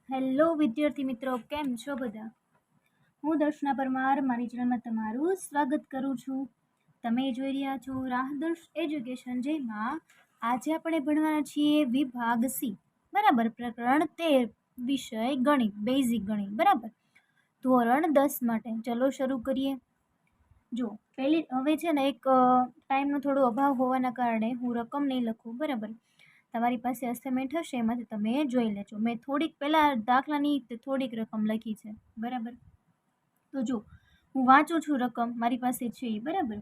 Hello વિદ્યાર્થી મિત્રો, કેમ છો બધા? હું દર્શના પરમાર મારી ચેનલમાં તમારું સ્વાગત કરું છું. તમે જોઈ રહ્યા છો રાહદર્શ એજ્યુકેશન, જેમાં આજે આપણે ભણવાના છીએ વિભાગ સી, બરાબર, પ્રકરણ 13, વિષય ગણિત, બેઝિક ગણિત, બરાબર, ધોરણ 10 માટે. ચલો શરૂ કરીએ. જો હવે છે ને એક ટાઈમનો થોડો અભાવ હોવાના કારણે હું રકમ નહીં લખું, બરાબર. તમારી પાસે અસાઇનમેન્ટ હશે, એમાંથી તમે જોઈ લેજો. મેં થોડીક પહેલાં દાખલાની થોડીક રકમ લખી છે, બરાબર. તો જો હું વાંચું છું રકમ, મારી પાસે છે એ, બરાબર.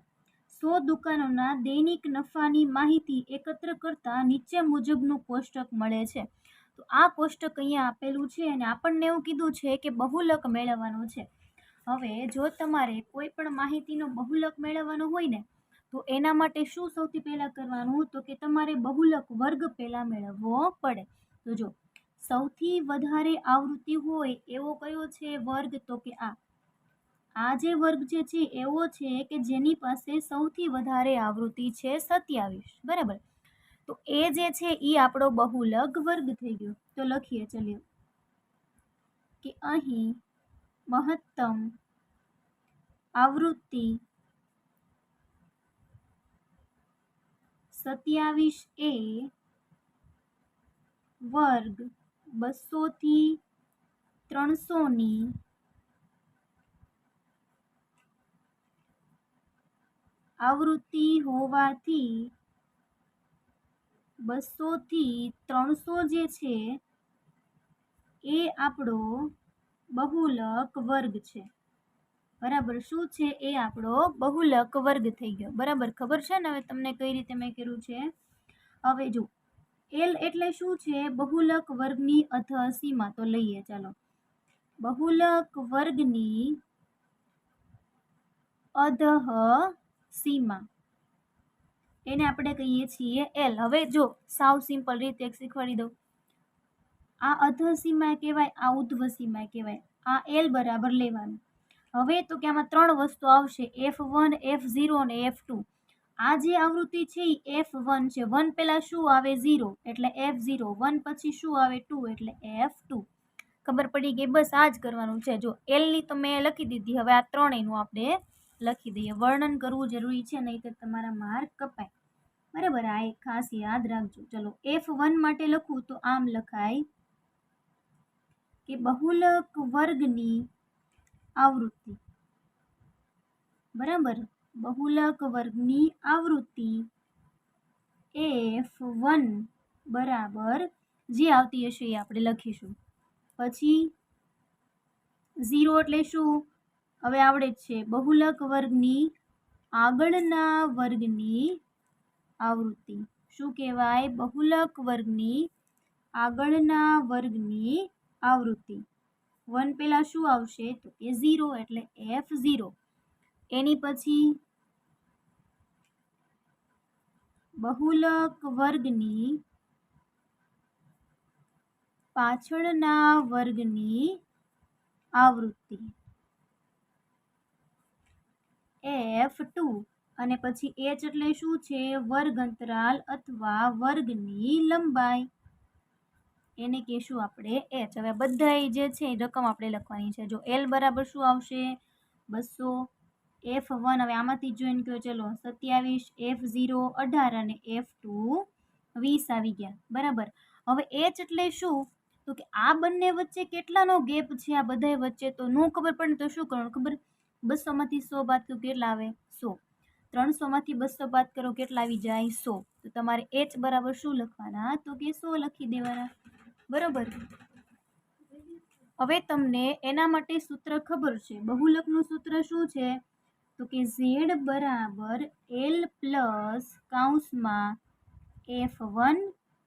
100 દુકાનોના દૈનિક નફાની માહિતી એકત્ર કરતા નીચે મુજબનું કોષ્ટક મળે છે. તો આ કોષ્ટક અહીંયા આપેલું છે અને આપણને એવું કીધું છે કે બહુલક મેળવવાનો છે. હવે જો તમારે કોઈ પણ માહિતીનો બહુલક મેળવવાનો હોય ને, તો એના માટે શું સૌથી પહેલાં કરવાનું, તો કે તમારે બહુલક વર્ગ પહેલાં મેળવવો પડે. તો જો સૌથી વધારે આવૃત્તિ હોય એવો કયો છે વર્ગ, તો કે આ જે વર્ગ જે છે એવો છે કે જેની પાસે સૌથી વધારે આવૃત્તિ છે 27, બરાબર. તો એ જે છે એ આપણો બહુલક વર્ગ થઈ ગયો. તો લખીએ, ચલીએ, કે અહીં મહત્તમ આવૃત્તિ 27 એ વર્ગ 200 થી 300 ની આવૃત્તિ હોવાથી 200 થી 300 જે છે એ આપણો બહુલક વર્ગ છે, બરાબર. શું છે? એ આપણો બહુલક વર્ગ થઈ ગયો, બરાબર. ખબર છે ને હવે તમને કઈ રીતે મેં કર્યું છે? હવે જો એલ એટલે શું છે? બહુલક વર્ગની અધસીમા. તો લઈએ, ચાલો, બહુલક વર્ગની અધઃ સીમા, એને આપણે કહીએ છીએ એલ. હવે જો સાવ સિમ્પલ રીતે એક શીખવાડી દઉં. આ અધસીમા કહેવાય, આ ઉધ્વસીમા કહેવાય. આ એલ બરાબર લેવાનું. હવે તો કે આમાં 3 વસ્તુ આવશે, F1, F0 અને F2. આ જે આવૃત્તિ છે એ F1 છે. 1 પહેલા શું આવે? 0, એટલે F0. 1 પછી શું આવે? 2, એટલે F2. ખબર પડી ગઈ? બસ આ જ કરવાનું છે. જો એલ ની તો મેં લખી દીધી, હવે આ ત્રણેયનું આપણે લખી દઈએ. વર્ણન કરવું જરૂરી છે, નહીં તો તમારા માર્ક કપાય, બરાબર. આ એક ખાસ યાદ રાખજો. ચલો, F1 માટે લખું તો આમ લખાય કે બહુલક વર્ગની આવૃત્તિ, બરાબર, બહુલક વર્ગની આવૃત્તિ F1 બરાબર જે આવતી હશે એ આપણે લખીશું. પછી 0 એટલે શું? હવે આવડે જ છે, બહુલક વર્ગની આગળના વર્ગની આવૃત્તિ. શું કહેવાય? બહુલક વર્ગની આગળના વર્ગની આવૃત્તિ. 1 પહેલા શું આવશે? તો કે 0, એટલે F0. એની પછી બહુલક વર્ગની પાછળના વર્ગની આવૃત્તિ F2. અને પછી H એટલે શું છે? વર્ગ અંતરાલ અથવા વર્ગની લંબાઈ, એને કહેશું આપણે H. હવે બધા જે છે રકમ આપણે લખવાની છે. જો L બરાબર શું આવશે? 200. F1 હવે આમાંથી જોઈન કર્યો, ચલો, 27, F0 18 અને F2 20 આવી ગયા, બરાબર. હવે H એટલે શું? તો કે આ બંને વચ્ચે કેટલાનો ગેપ છે આ બધા વચ્ચે? તો નો ખબર પડે તો શું કરવાનું ખબર? 200 માંથી 100 બાદ કરો, કેટલા આવે? 100. 300 માંથી 200 બાદ કરો, કેટલા આવી જાય? 100. તો તમારે H બરાબર શું લખવાના? તો કે 100 લખી દેવાના, બરાબર. હવે તમને એના માટે સૂત્ર ખબર છે. બહુલકનું સૂત્ર શું છે? તો કે Z બરાબર L પ્લસ કૌંસમાં F1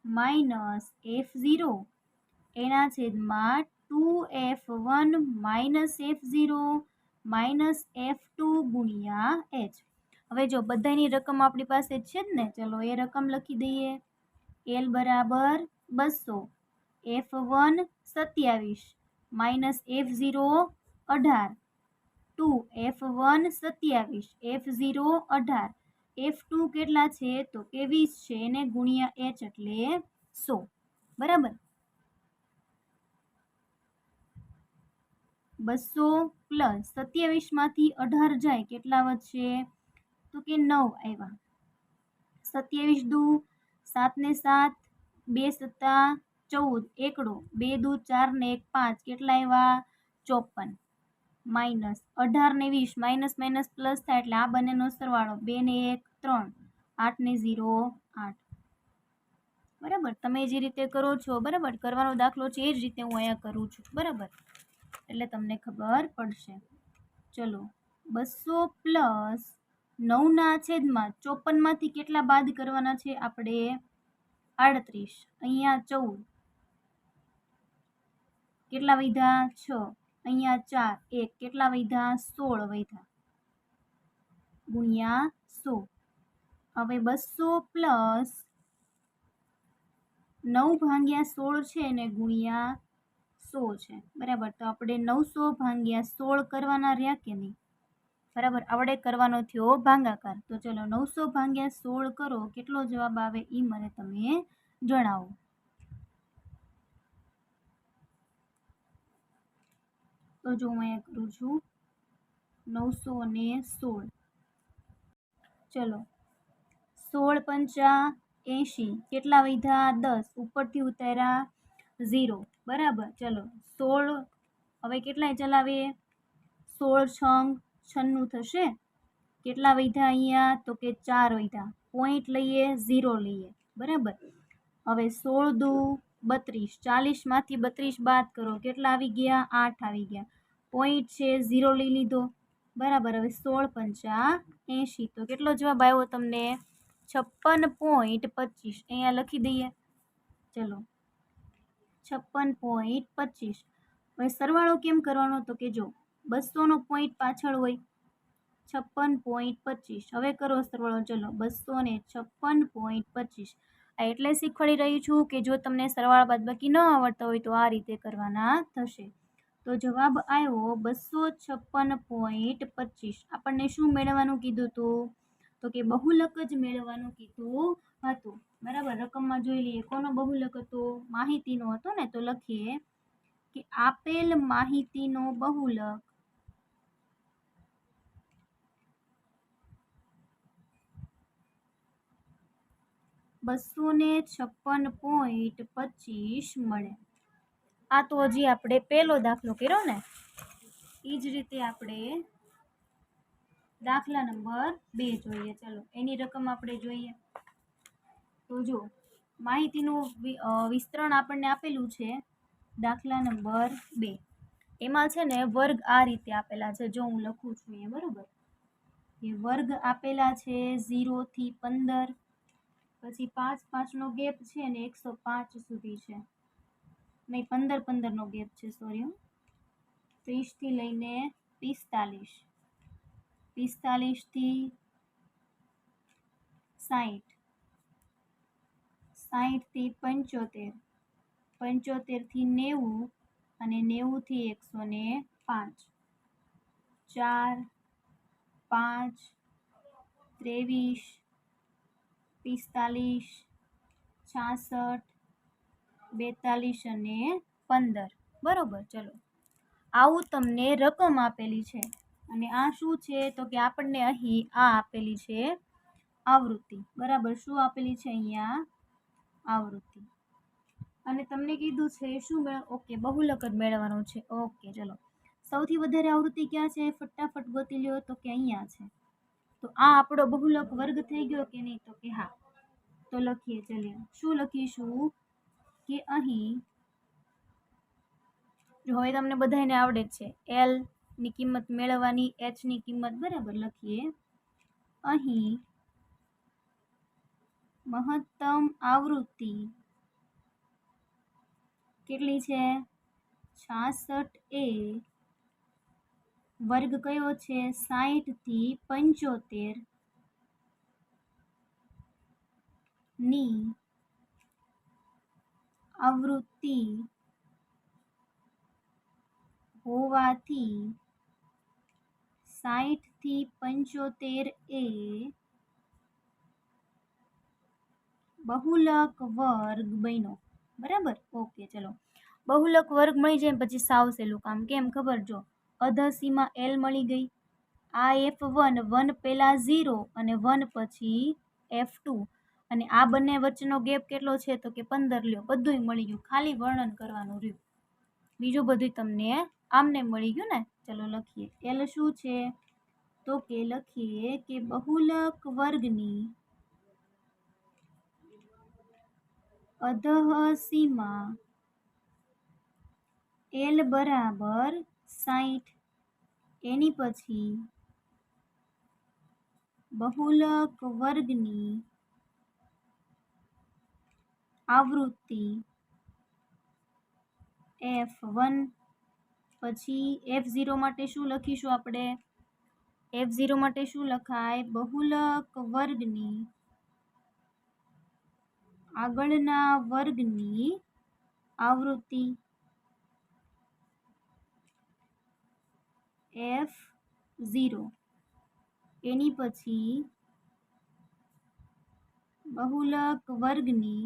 માઇનસ F0 એના છેદમાં 2F1 minus F0 minus F2 ગુણ્યા H. હવે જો બધાની રકમ આપણી પાસે છે જ ને, ચલો એ રકમ લખી દઈએ. L બરાબર 200, F1 27 minus F0 18, 2F1 27, F0 18, F2 કેટલા છે? તો કે 20 છે, એને ગુણ્યા H એટલે 100, બરાબર. 200 પ્લસ 27માંથી 18 જાય કેટલા વધશે? તો કે 9 આવ્યા. 27 દુ 7 ને 7, 2 સત્તા 14, એકડો 2 દુ 4 ને 1 5, કેટલા આવ્યા? 54. માઇનસ 18 ને 20, માઇનસ માઇનસ પ્લસ થાય એટલે આ બંનેનો સરવાળો 2 ને 1 3, 8 ને 0 8. બરાબર, તમે જે રીતે કરો છો બરાબર, કરવાનો દાખલો છે એ જ રીતે હું અહીંયા કરું છું બરાબર, એટલે તમને ખબર પડશે. ચલો 200 પ્લસ 9ના છેદમાં 54માંથી કેટલા બાદ કરવાના છે આપણે? 38. અહીંયા 14, કેટલા વધ્યા? 6. અહીંયા 4, 1, કેટલા વધ્યા? 16 વધ્યા ગુણ્યા 100. હવે 200 પ્લસ 9 ભાગ્યા 16 છે ને ગુણ્યા 100 છે બરાબર, તો આપણે 900 ભાગ્યા 16 કરવાના રહ્યા કે નહીં? બરાબર, આપણે કરવાનો થયો ભાગાકાર. તો ચલો 900 ભાગ્યા 16 કરો, કેટલો જવાબ આવે એ મને તમે જણાવો. તો જો હું અહીંયા કરું છું 916. ચલો 16 પંચા 80, કેટલા વધ્યા? 10, ઉપરથી ઉતાર્યા 0 બરાબર. ચલો 16 હવે કેટલાય ચલાવીએ? 16 છંગ 96 થશે. કેટલા વધ્યા અહીંયા? તો કે 4 વધ્યા. પોઈન્ટ લઈએ 0 લઈએ બરાબર. હવે 16 દુ 32, 40માંથી 32 બાદ કરો, કેટલા આવી ગયા? 8 આવી ગયા. પોઈન્ટ છે 0 લઈ લીધો બરાબર. હવે 16 પંચા 80, તો કેટલો જવાબ આવ્યો તમને? 56.25. અહીંયા લખી દઈએ. ચલો 56.25. હવે સરવાળો કેમ કરવાનો? તો કે જો 200નો પોઈન્ટ પાછળ હોય, 56.25. હવે કરો સરવાળો. ચલો 256.25. એટલે શીખવાડી રહી છું કે જો તમને સરવાળા બાદબાકી ન આવડતા હોય તો આ રીતે કરવાના થશે. તો જવાબ આવ્યો 256.25. આપણને શું મેળવવાનું કીધું હતું? તો કે બહુલક જ મેળવવાનું કીધું હતું બરાબર. રકમમાં જોઈ લઈએ કોનો બહુલક હતો? માહિતીનો હતો ને. તો લખીએ કે આપેલ માહિતીનો બહુલક $256.25 મળે. આ તો હજી આપણે પહેલો દાખલો કર્યો ને, એ જ રીતે આપણે દાખલા નંબર 2 જોઈએ. ચલો એની રકમ આપણે જોઈએ. તો જો માહિતીનું વિસ્તરણ આપણને આપેલું છે દાખલા નંબર 2. એમાં છે ને વર્ગ આ રીતે આપેલા છે. જો હું લખું છું અહીંયા બરાબર, એ વર્ગ આપેલા છે 0 થી 15, પછી 5 5નો ગેપ છે અને 105 સુધી છે. નહીં, 15 15નો ગેપ છે, સોરી. 30 થી લઈને 45, 45 થી 60, 60 થી 75, 75 થી 90 અને 90 થી 105. 4 5 23 45 66 42 અને 15 બરોબર. ચલો આવું તમને રકમ આપેલી છે અને આ શું છે? તો કે આપણને અહીં આ આપેલી છે આવૃત્તિ બરાબર. શું આપેલી છે અહીંયા? આવૃત્તિ. અને તમને કીધું છે શું ઓકે, બહુલક જ મેળવવાનું છે. ઓકે ચલો, સૌથી વધારે આવૃત્તિ ક્યાં છે? ફટાફટ ગોતી લ્યો. તો કે અહીંયા છે. તો આ આપણો બહુલક વર્ગ થઈ ગયો કે નહીં? તો કે હા. તો લખીએ, ચલીએ શું લખીશું કે અહીં જો હવે તમને બધાને આવડે છે એલ ની કિંમત મેળવવાની, એચ ની કિંમત બરાબર. લખીએ અહીં મહત્તમ આવૃત્તિ કેટલી છે? 66 એ વર્ગ કયો છે? 60 થી 75 ની આવૃત્તિ હોવાથી 60 થી 75 એ બહુલક વર્ગ બન્યો બરાબર. ઓકે ચલો, બહુલક વર્ગ મળી જાય પછી સાવ સહેલું કામ. કેમ ખબર? જો અધસીમાં એલ મળી ગઈ, આ F1 પહેલા 0 અને 1 પછી F2, અને આ બંને વચ્ચેનો ગેપ કેટલો છે તો કે 15. લ્યો, બધુંય મળી ગયું, ખાલી વર્ણન કરવાનું રહ્યું. બીજું બધું તમને આમને મળી ગયું ને. ચલો લખીએ. એલ શું છે તો કે લખીએ કે બહુલક વર્ગની અધઃસીમા એલ બરાબર 60, એની પછી બહુલક વર્ગની આવૃત્તિ F1, પછી F0 માટે શું લખીશું આપણે? F0 માટે શું લખાય? બહુલક વર્ગની આગળના વર્ગની આવૃત્તિ F0, એની પછી બહુલક વર્ગની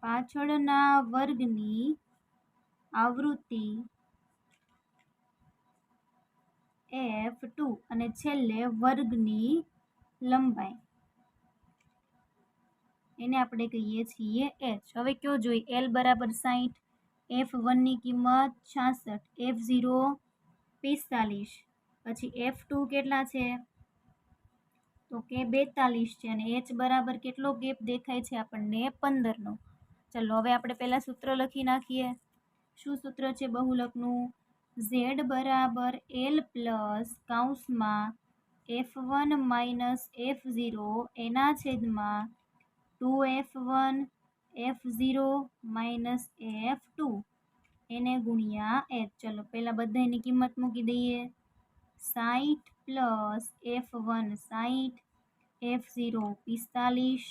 પાછળના વર્ગની આવૃત્તિ F2, અને છેલ્લે વર્ગની લંબાઈ, એને આપણે કહીએ છીએ h. હવે કયો જોઈ? L બરાબર 60, F1 ની કિંમત 66, F0 45, પછી F2 કેટલા છે તો કે 42 છે, અને h બરાબર કેટલો ગેપ દેખાય છે આપણને? 15 નો. ચલો હવે આપણે પહેલા સૂત્ર લખી નાખીએ. શું સૂત્ર છે બહુલકનું? z બરાબર l પ્લસ કૌંસમાં F1 માઇનસ F0 એના છેદમાં 2F1 F0 માઇનસ F2 એને ગુણ્યા h. ચલો પહેલા બધાની કિંમત મૂકી દઈએ. 60 પ્લસ F1 60, F0 45,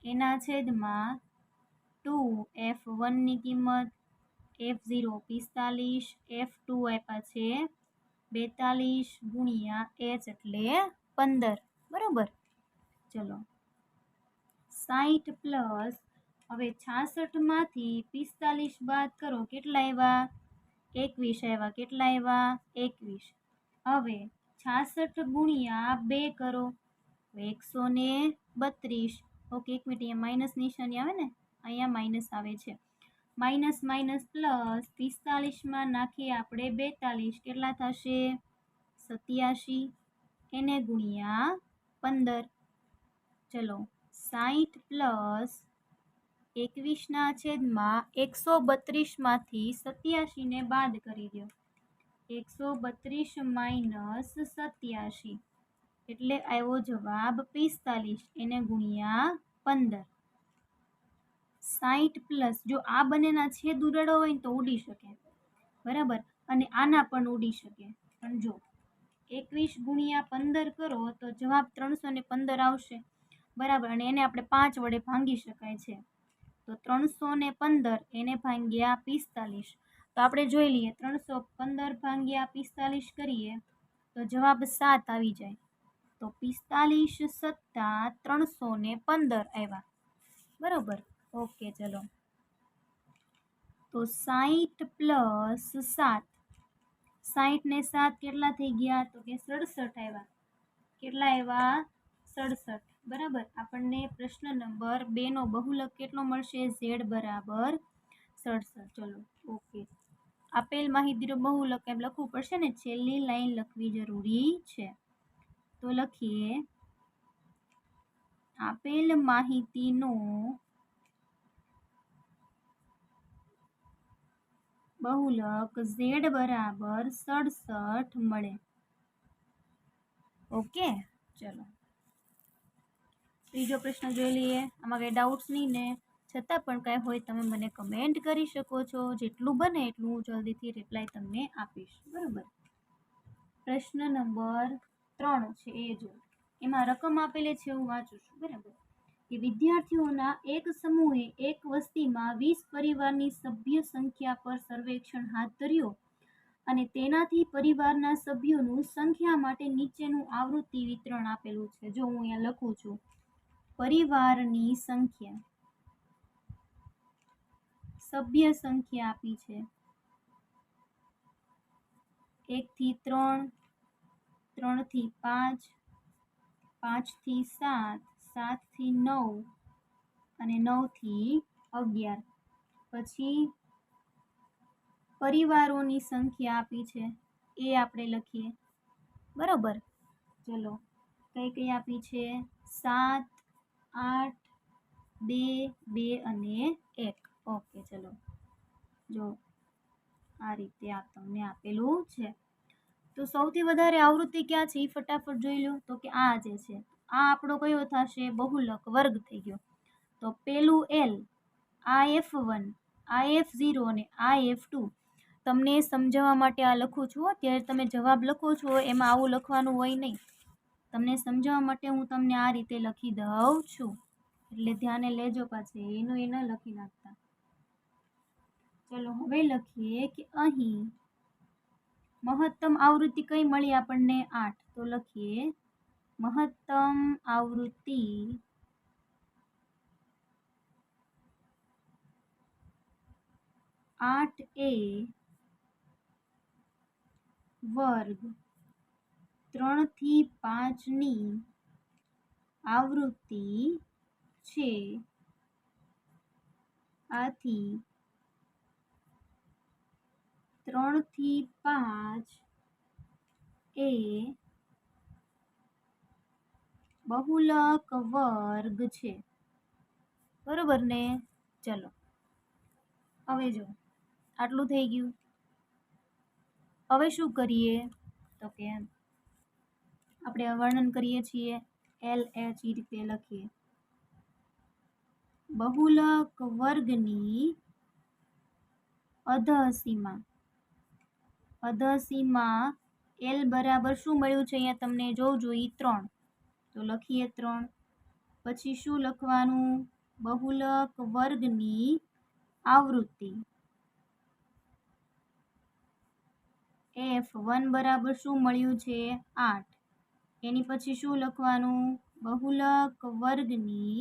એના છેદમાં 2F1 ની કિંમત, F0 45, F2 આપ્યા છે 42 ગુણ્યા h એટલે 15. બરોબર. ચલો 60 પ્લસ, હવે 66 માંથી 45 બાદ કરો, કેટલા આવ્યા? 21 આવ્યા. કેટલા આવ્યા? 21. હવે 66 ગુણ્યા 2 કરો, 132. ઓકે, એક મિનિટ, અહીંયા માઇનસ નિશાની આવે ને, અહીંયા માઇનસ આવે છે. માઇનસ માઇનસ પ્લસ, 45માં નાખીએ આપણે 42, કેટલા થશે? 87, એને ગુણ્યા 15. ચલો 60 પ્લસ 21 છેદમાં 132 માંથી 87 ને બાદ કરી દો. 132 માઇનસ 87 એટલે આવ્યો જવાબ 45, એને ગુણ્યા 15. 60 પ્લસ, જો આ બંનેના છેદ ઉડાડો હોય ને તો ઉડી શકે, બરાબર, અને આના પણ ઉડી શકે. પણ જો 21 ગુણ્યા 15 કરો તો જવાબ 315 આવશે, બરાબર, અને એને આપણે 5 વડે ભાંગી શકાય છે. તો 315 એને ભાંગ્યા 45, તો આપણે જોઈ લઈએ. 315 ભાંગ્યા 45 કરીએ તો જવાબ 7 આવી જાય. તો 45 સત્તા 315 આવ્યા. બરોબર. ઓકે, ચલો તો 60 પ્લસ 7, 60 ને 7 કેટલા થઈ ગયા તો કે 67 આવ્યા. કેટલા આવ્યા? 67. બરાબર. આપણને પ્રશ્ન નંબર 2 નો બહુલક કેટલો મળશે? z બરાબર 67. ચલો ઓકે. આપેલ માહિતીનો બહુલક એમ લખવું પડશે ને, છેલ્લી લાઈન લખવી જરૂરી છે. તો લખીએ, આપેલ માહિતીનો બહુલક z બરાબર 67 મળે. ઓકે, ચલો ત્રીજો પ્રશ્ન જોઈ લઈએ. આમાં કઈ ડાઉટ્સ નહીં ને? છતાં પણ કાંઈ હોય તમે મને કમેન્ટ કરી શકો છો. જેટલું બને એટલું હું જલ્દીથી રિપ્લાય તમને આપીશ. બરાબર. પ્રશ્ન નંબર 3 છે એ જો. એમાં રકમ આપેલી છે, હું વાંચું છું. બરાબર. કે વિદ્યાર્થીઓના એક સમૂહે એક વસ્તીમાં 20 પરિવારની સભ્ય સંખ્યા પર સર્વેક્ષણ હાથ ધર્યો અને તેનાથી પરિવારના સભ્યોનું સંખ્યા માટે નીચેનું આવૃત્તિ વિતરણ આપેલું છે. જો હું અહીંયા લખું છું, પરિવારની સંખ્યા સભ્ય સંખ્યા આપી છે 1 થી 3, 3 થી 5, 5 થી 7, 7 થી 9 અને 9 થી 11. પછી પરિવારોની સંખ્યા આપી છે એ આપણે લખીએ. બરોબર, ચલો કઈ કઈ આપી છે? 7, 8, 2, 2 અને 1. ઓકે, ચલો જો આ રીતે આ તમને આપેલું છે. તો સૌથી વધારે આવૃત્તિ ક્યાં છે એ ફટાફટ જોઈ લો. તો કે આ જે છે આ આપણો કયો થશે? બહુલક વર્ગ થઈ ગયો. તો પેલું L, આ F1, આ F0 અને આ F2. તમને સમજાવવા માટે આ લખું છું. ત્યારે તમે જવાબ લખો છો એમાં આવું લખવાનું હોય નહીં. તમને સમજાવવા માટે હું તમને આ રીતે લખી દઉં છું, એટલે ધ્યાને લેજો. પાછું એનું એ ન લખી નાખતા. ચલો હવે લખીએ કે અહીં મહત્તમ આવૃત્તિ કઈ મળી આપણને? 8. તો લખીએ મહત્તમ આવૃત્તિ 8a વર્ગ 3 થી 5 ની આવૃત્તિ છે. આથી 3 થી 5 એ બહુલક વર્ગ છે. બરોબર ને? ચલો હવે જો આટલું થઈ ગયું. હવે શું કરીએ? તો કે આપણે વર્ણન કરીએ છીએ LH એ રીતે લખીએ. બહુલક વર્ગની અધસીમા L બરાબર શું મળ્યું છે અહીંયા તમને જોવું ઈ 3. તો લખીએ 3. પછી શું લખવાનું? બહુલક વર્ગની આવૃત્તિ F1 બરાબર શું મળ્યું છે? 8. એની પછી શું લખવાનું? બહુલક વર્ગની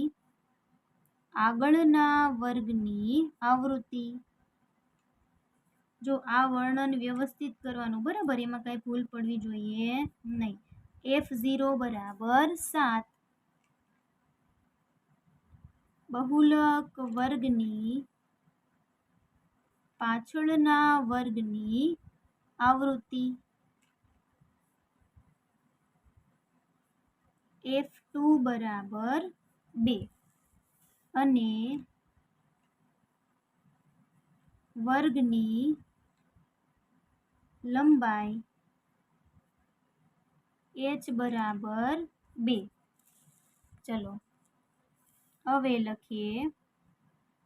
આગળના વર્ગની આવૃત્તિ. જો આ વર્ણન વ્યવસ્થિત કરવાનું, બરાબર, એમાં કઈ ભૂલ પડવી જોઈએ નહીં. F0 બરાબર 7. બહુલક વર્ગની પાછળના વર્ગની આવૃત્તિ F2 બરાબર 2 અને વર્ગની લંબાઈ H બરાબર 2. ચલો હવે લખીએ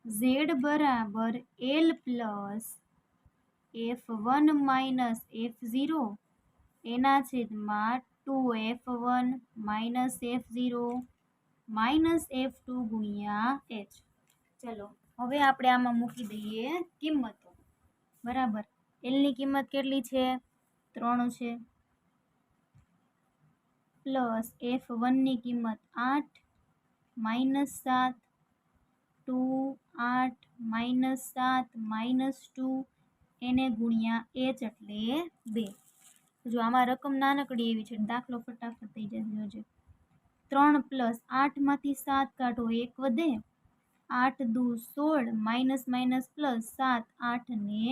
Z બરાબર L plus F1 minus F0 એના છેદમાં 2F1 minus F0 minus F2 ગુણ્યા H. ચલો હવે આપણે આમાં મૂકી દઈએ કિંમતો. બરાબર, L ની કિંમત કેટલી છે? 3 છે. પ્લસ F1 ની કિંમત 8 માઇનસ 7, 2, 8 માઇનસ 7 માઇનસ 2 એને ગુણ્યા H એટલે 2. જો આમાં રકમ નાનકડી એવી છે, દાખલો ફટાફટ થઈ જશે. 3 પ્લસ 8 માંથી 7 કાઢો 1 વધે, 8 દુ 16 માઇનસ માઇનસ પ્લસ 7, 8 ને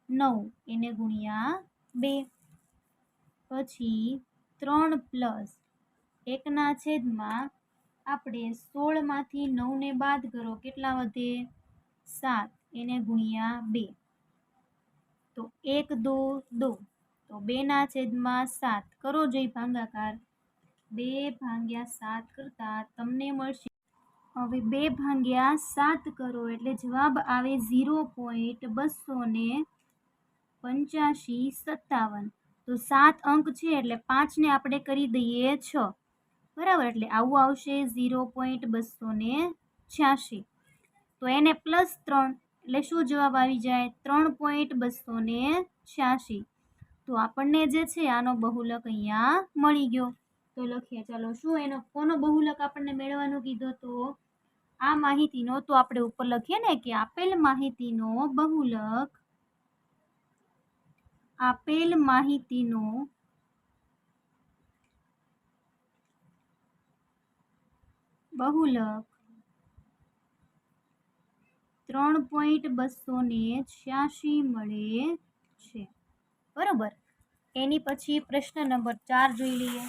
9 એને ગુણ્યા 2. પછી 3 પ્લસ 1 ના છેદમાં આપણે 16 માંથી 9 ને બાદ કરો, કેટલા વધે? 7 એને ગુણ્યા 2. તો 1 2 2, તો 2 ના છેદમાં 7 કરો જોઈ ભાગાકાર. 2 ભાગ્યા 7 કરતા તમને મળશે. હવે 2 ભાગ્યા 7 કરો એટલે જવાબ આવે 0.28557. તો 7 અંક છે એટલે 5 ને આપણે કરી દઈએ 6. બરાબર, એટલે આવું આવશે 0.286. તો એને પ્લસ 3 એટલે શું જવાબ આવી જાય? 3.286. તો આપણને જે છે આનો બહુલક અહીંયા મળી ગયો. તો લખીએ. ચાલો શું એનો કોનો બહુલક આપણને મેળવવાનું કીધો? તો આ માહિતીનો તો આપણે ઉપર લખીએ ને કે આપેલ માહિતીનો બહુલક બહુલક 3.286 મળે છે, બરોબર। એની પછી પ્રશ્ન નંબર 4 જોઈ લઈએ।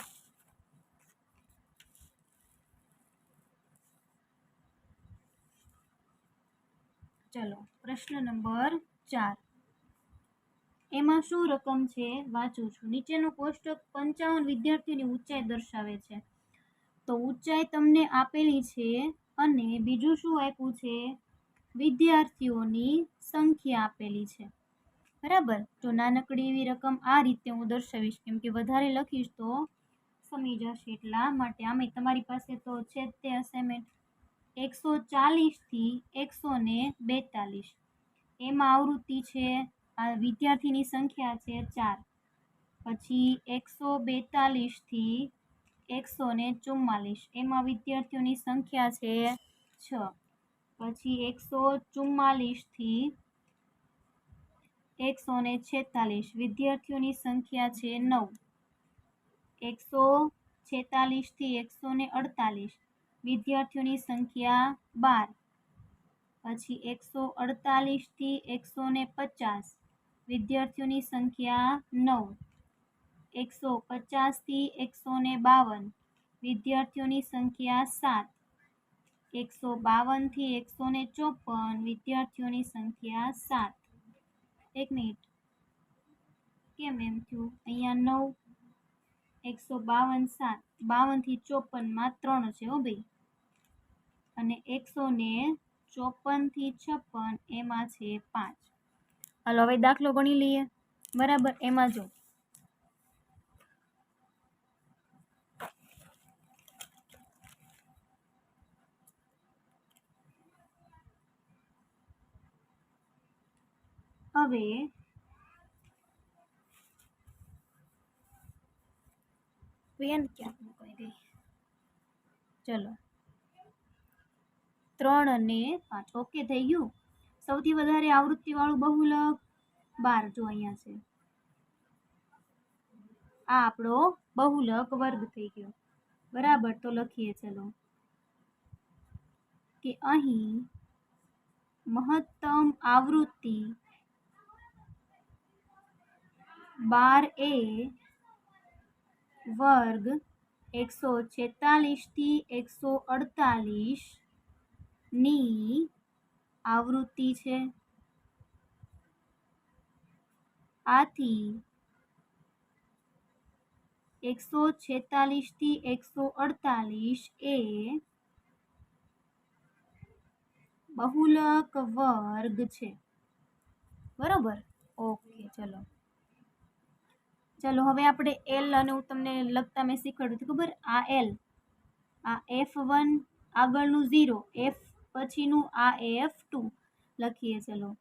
ચલો પ્રશ્ન નંબર 4 એમાં શું રકમ છે વાંચું છું। નીચેનું કોષ્ટક 55 વિદ્યાર્થીઓની ઊંચાઈ દર્શાવે છે। તો ઊંચાઈ તમને આપેલી છે અને બીજું શું આપ્યું છે, વિદ્યાર્થીઓની સંખ્યા આપેલી છે, બરાબર। તો નાનકડી એવી રકમ આ રીતે હું દર્શાવીશ, કેમ કે વધારે લખીશ તો સમી જશે, એટલા માટે। આમે તમારી પાસે તો છે જ તે અસાઇનમેન્ટ 140 થી 142, એમાં આવૃત્તિ છે, આ વિદ્યાર્થીની સંખ્યા છે 4, પછી 142 થી 144, એમાં વિદ્યાર્થીઓની સંખ્યા છે 6, પછી 144 થી 146 વિદ્યાર્થીઓની સંખ્યા છે 9, 146 થી 148 વિદ્યાર્થીઓની સંખ્યા 12, પછી 148 થી 150 વિદ્યાર્થીઓની સંખ્યા 9, 150 થી 152 વિદ્યાર્થીઓની સંખ્યા 7, 152 થી 154 વિદ્યાર્થીઓની સંખ્યા 7। એક મિનિટ, કેમ એમ થયું? અહીંયા 9, 152 7, 52 થી 54 3 છે હો ભાઈ, અને 154 થી 56 એમાં છે 5। હાલો હવે દાખલો ગણી લઈએ, બરાબર। એમાં જો હવે પેન ક્યાં મુકાઈ ગઈ, ચલો 3 અને 5 ઓકે થઈ ગયું। સૌથી વધારે આવૃત્તિ વાળું બહુલક 12, જો અહીંયા છે, આ આપણો બહુલક વર્ગ થઈ ગયો, બરાબર। તો લખીએ ચલો કે અહીં મહત્તમ આવૃત્તિ 12a વર્ગ 146 થી 148 ની આવૃત્તિ છે। આથી 146 થી 148 એ બહુલક વર્ગ છે, બરોબર। ઓકે ચલો હવે આપણે એલ, અને હું તમને લખતા મેં શીખવાડ્યું હતું ખબર, આ એલ, આ F1 આગળનું 0, F પછીનું આ F2 લખીએ। ચલો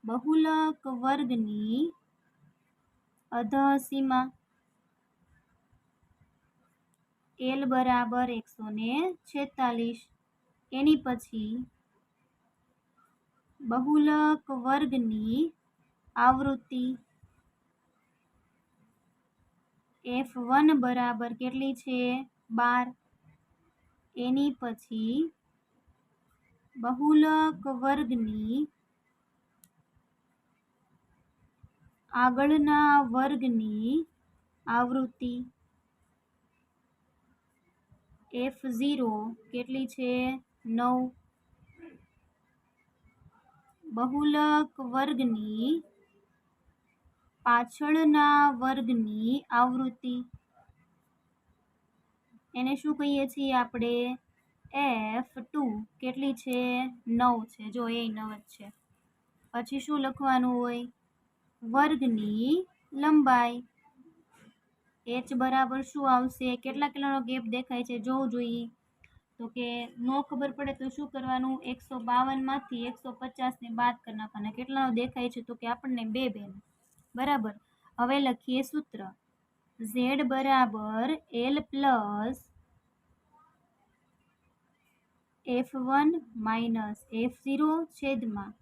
બહુલક વર્ગની અધસીમા L બરાબર 146, એની પછી બહુલક વર્ગની આવૃત્તિ F1 બરાબર કેટલી છે 12, એની પછી બહુલક વર્ગની આગળના વર્ગની આવૃત્તિ F0 કેટલી છે 9, બહુલક વર્ગની પાછળના વર્ગની આવૃત્તિ, એને શું કહીએ છીએ આપણે, F2 કેટલી છે 9 છે, જો એ 9 જ છે। પછી શું લખવાનું હોય, વર્ગની લંબાઈ h બરાબર શું આવશે, કેટલાનો ગેપ દેખાય છે જોવું જોઈએ। તો કે નો ખબર પડે તો શું કરવાનું, 152 માંથી 150 ને બાદ કરી નાખવાના, કેટલાનો દેખાય છે તો કે આપણને 2 બેન, બરાબર। હવે લખીએ સૂત્ર, z બરાબર L plus F1 minus F0 છેદમાં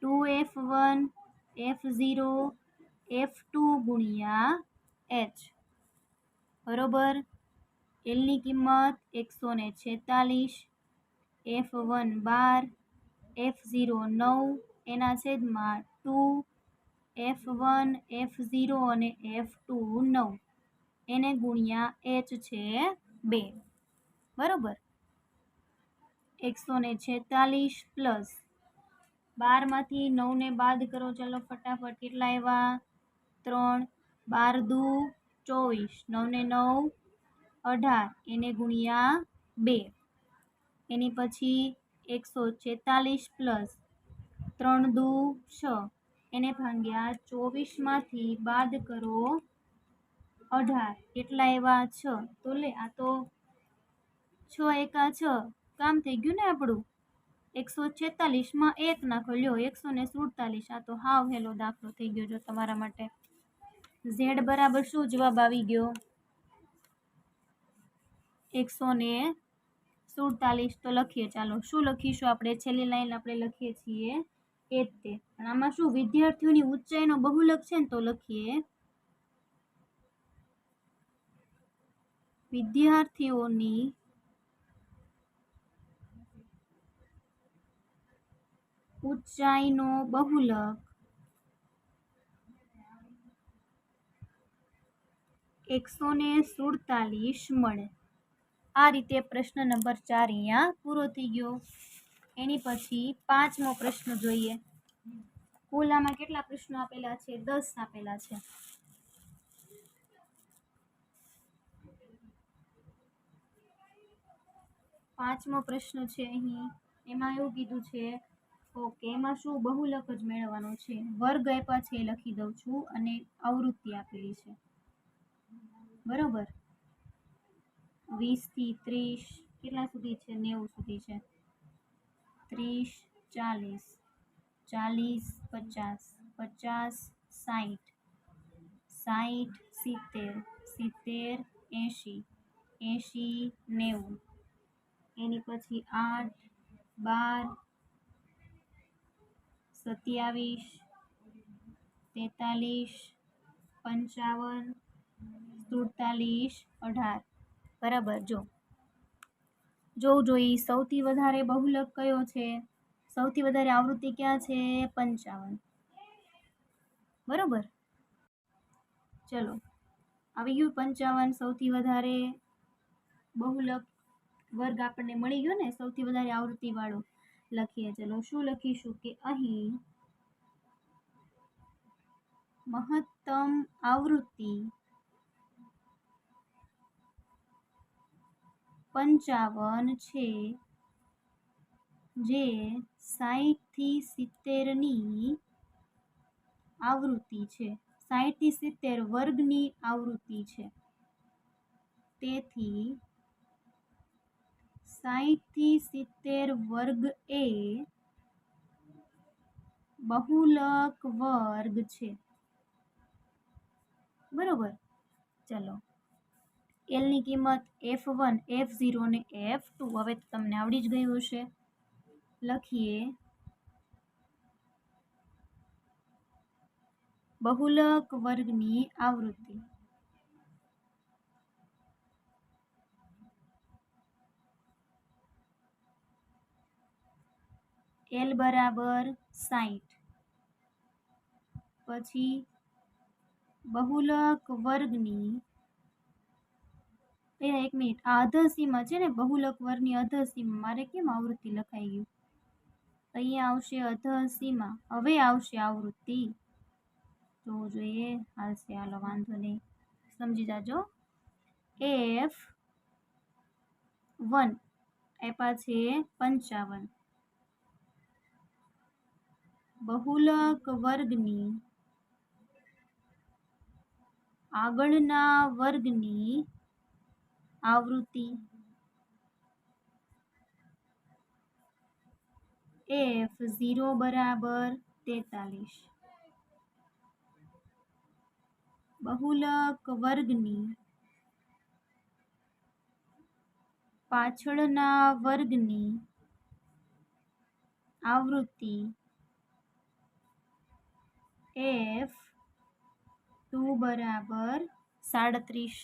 2F1 F0 F2 ગુણ્યા H બરોબર. એલની કિંમત 146, F1 12, F0 9 એના છેદમાં 2, F1 F0 અને F2 9 એને ગુણ્યા H છે 2 બરોબર. 146 પ્લસ 12માંથી 9ને બાદ કરો, ચાલો ફટાફટ. કેટલા આવ્યા? 3. 12 દુ 24, 9 ને 9 18 એને ગુણ્યા 2. એની પછી 146 પ્લસ 3 દુ 6 એને ભાગ્યા 24માંથી બાદ કરો 18, કેટલા આવ્યા? 6. તો લે, આ તો 6 એકા 6 કામ થઈ ગયું ને આપણું. 146માં 1 નાખો, લ્યો 147. આ તો હાવ હેલો દાખલો થઈ ગયો જો તમારા માટે. ઝેડ બરાબર શું જવાબ આવી ગયો? 147. તો લખીએ, ચાલો શું લખીશું આપણે? છેલ્લી લાઈન આપણે લખીએ છીએ એ જ તે. પણ આમાં શું વિદ્યાર્થીઓની ઊંચાઈનો બહુલક છે ને, તો લખીએ વિદ્યાર્થીઓની ઊંચાઈનો બહુલક 147 મળે. આ રીતે પ્રશ્ન નંબર 4 અહીંયા પૂરો થઈ ગયો. એની પછી 5મો પ્રશ્ન જોઈએ. કુલ આમાં કેટલા પ્રશ્નો આપેલા છે? 10 આપેલા છે. પાંચમો પ્રશ્ન છે અહીં. એમાં એવું કીધું છે, ઓકે, એમાં શું બહુલક જ મેળવવાનો છે. વર્ગ આપ્યા છે એ લખી દઉં છું અને આવૃત્તિ આપેલી છે બરોબર. 20 થી 30 કેટલા સુધી છે? 90 સુધી છે. 30 40 40 50 50 60 60 70 70 80 80 90. એની પછી 8 12 27 43 55 47 18 બરાબર. જોવું જોઈએ સૌથી વધારે બહુલક કયો છે, સૌથી વધારે આવૃત્તિ ક્યાં છે? 55 બરોબર. ચલો આવી ગયું 55 સૌથી વધારે બહુલક વર્ગ આપણને મળી ગયો ને, સૌથી વધારે આવૃત્તિ વાળો. લખીએ, ચલો શું લખીશું કે અહીં મહત્તમ આવૃત્તિ 55 છે, જે 60 થી 70ની આવૃત્તિ છે. 60 થી 70 વર્ગની આવૃત્તિ છે. તેથી 60 થી 70 વર્ગ એ બહુલક વર્ગ છે બરોબર. ચલો એલની કિંમત F1 F0 અને F2 હવે તમને આવડી જ ગયું હશે. લખીએ બહુલક વર્ગની આવૃત્તિ. L બરાબર 60. પછી બહુલક વર્ગની, એક મિનિટ, આ અધસીમા છે ને, બહુલક વર્ગની અધસીમા. મારે કેમ આવૃત્તિ લખાઈ ગયું? અહીંયા આવશે અધસીમા, હવે આવશે આવૃત્તિ. જોવું જોઈએ, હાલશે, હાલો વાંધો નહીં, સમજી જાજો. F1 આપ્યા છે 55. બહુલક વર્ગની આગળના વર્ગની આવૃત્તિ F0 બરાબર 43. બહુલક વર્ગની પાછળના વર્ગની આવૃત્તિ F2 બરાબર 37.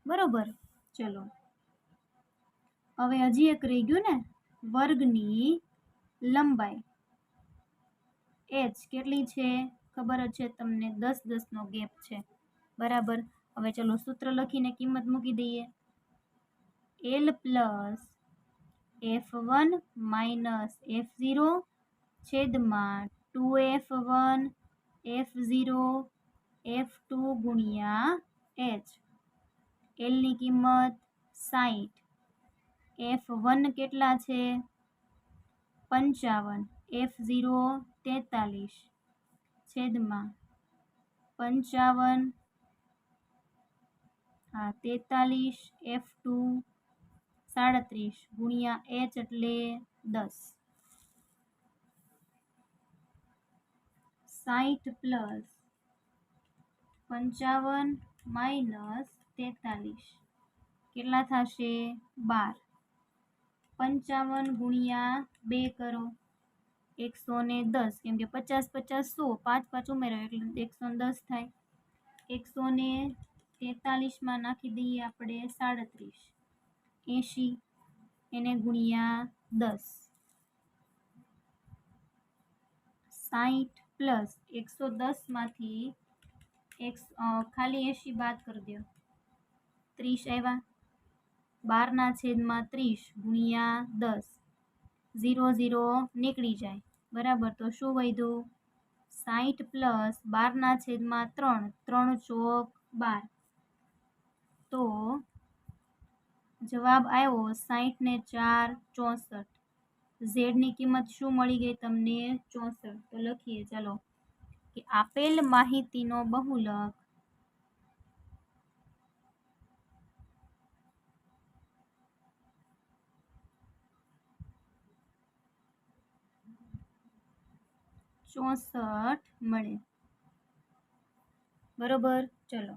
બરોબર. ચલો હવે હજી એક રહી ગયું ને, વર્ગની લંબાઈ h કેટલી છે ખબર જ છે તમને, 10 નો ગેપ છે. બરાબર. હવે ચલો સૂત્ર લખીને કિંમત મૂકી દઈએ. L plus F1 minus F0 છેદમાં 2F1 F0 F2 ગુણ્યા h. L ની કિંમત 60, F1 કેટલા છે 55, F0 43 છેદમાં 55 43 F2 37 ગુણ્યા h એટલે 10. 60 પ્લસ 55 માઇનસ 43 કેટલા થશે 12. 55 ગુણ્યા 2 કરો 110, કેમ કે 50 50 100, 5 5 ઉમેરો એટલે 110 થાય. 143 માં નાખી દઈએ આપણે 37, 80 એને ગુણ્યા 10. 60 પ્લસ 110 માંથી ખાલી 80 બાદ કરી દો, 30 આવ્યા. 12 ના છેદમાં 30 ગુણ્યા 10, 0 0 નીકળી જાય. બરાબર. તો શું વધ્યું 60 પ્લસ 12 ના છેદમાં 3, 3 ચોક 12. તો જવાબ આવ્યો 60 ને 4 64. ઝેડ ની કિંમત શું મળી ગઈ તમને 64. તો લખીએ ચાલો કે આપેલ માહિતીનો બહુલક મળે. બરોબર. ચલો